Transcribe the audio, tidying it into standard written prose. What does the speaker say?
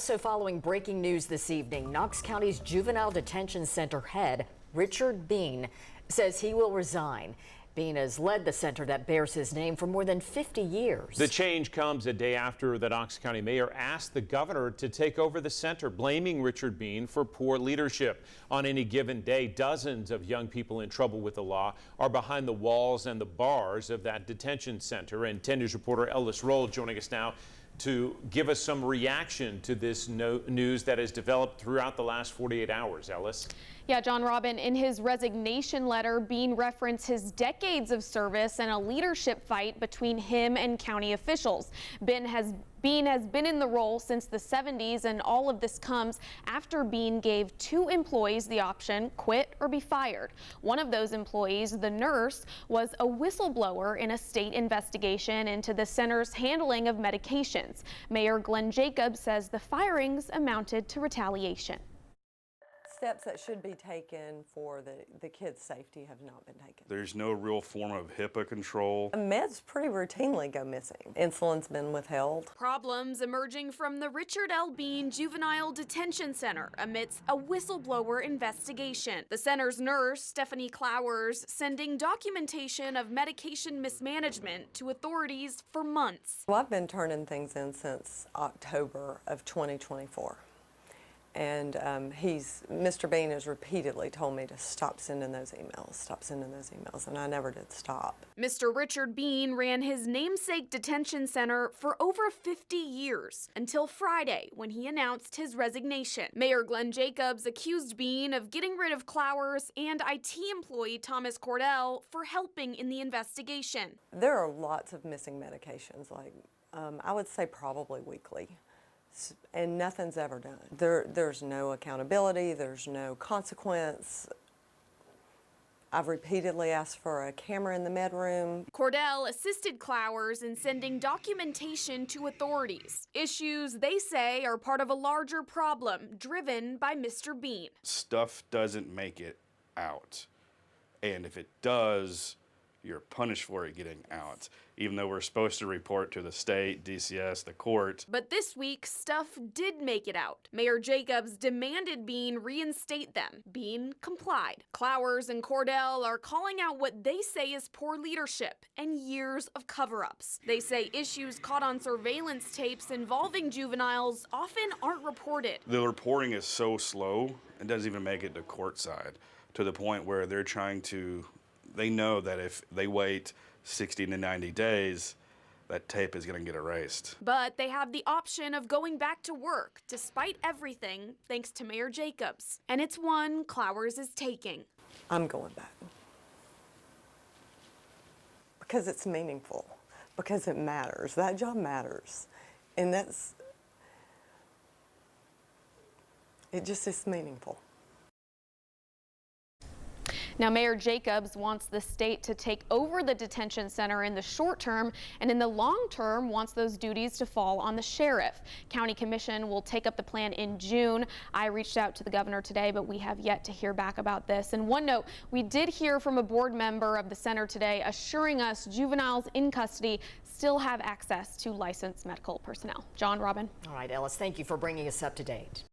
Also following breaking news this evening, Knox County's Juvenile Detention Center head, Richard Bean, says he will resign. Bean has led the center that bears his name for more than 50 years. The change comes a day after the Knox County mayor asked the governor to take over the center, blaming Richard Bean for poor leadership. On any given day, dozens of young people in trouble with the law are behind the walls and the bars of that detention center. And 10 News reporter Ellis Roll joining us now to give us some reaction to this news that has developed throughout the last 48 hours. Ellis. Yeah, John Robin, in his resignation letter, Bean referenced his decades of service and a leadership fight between him and county officials. Bean has been in the role since the 70s, and all of this comes after Bean gave 2 employees the option, quit or be fired. One of those employees, the nurse, was a whistleblower in a state investigation into the center's handling of medications. Mayor Glenn Jacobs says the firings amounted to retaliation. Steps that should be taken for the kids' safety have not been taken. There's no real form of HIPAA control. Meds pretty routinely go missing. Insulin's been withheld. Problems emerging from the Richard L. Bean Juvenile Detention Center amidst a whistleblower investigation. The center's nurse, Stephanie Clowers, sending documentation of medication mismanagement to authorities for months. Well, I've been turning things in since October of 2024. And Mr. Bean has repeatedly told me to stop sending those emails, and I never did stop. Mr. Richard Bean ran his namesake detention center for over 50 years, until Friday when he announced his resignation. Mayor Glenn Jacobs accused Bean of getting rid of Clowers and IT employee Thomas Cordell for helping in the investigation. There are lots of missing medications, like I would say probably weekly. And nothing's ever done. There's no accountability, there's no consequence. I've repeatedly asked for a camera in the med room. Cordell assisted Clowers in sending documentation to authorities. Issues they say are part of a larger problem driven by Mr. Bean. Stuff doesn't make it out. And if it does, you're punished for it getting out, even though we're supposed to report to the state, DCS, the court. But this week, stuff did make it out. Mayor Jacobs demanded Bean reinstate them. Bean complied. Clowers and Cordell are calling out what they say is poor leadership and years of cover-ups. They say issues caught on surveillance tapes involving juveniles often aren't reported. The reporting is so slow, it doesn't even make it to court side, to the point where they're trying to they know that if they wait 60 to 90 days, that tape is going to get erased. But they have the option of going back to work, despite everything, thanks to Mayor Jacobs. And it's one Clowers is taking. I'm going back. Because it's meaningful. Because it matters. That job matters. And it just is meaningful. Now, Mayor Jacobs wants the state to take over the detention center in the short term, and in the long term wants those duties to fall on the sheriff. County Commission will take up the plan in June. I reached out to the governor today, but we have yet to hear back about this. And one note, we did hear from a board member of the center today assuring us juveniles in custody still have access to licensed medical personnel. John, Robin. All right, Ellis, thank you for bringing us up to date.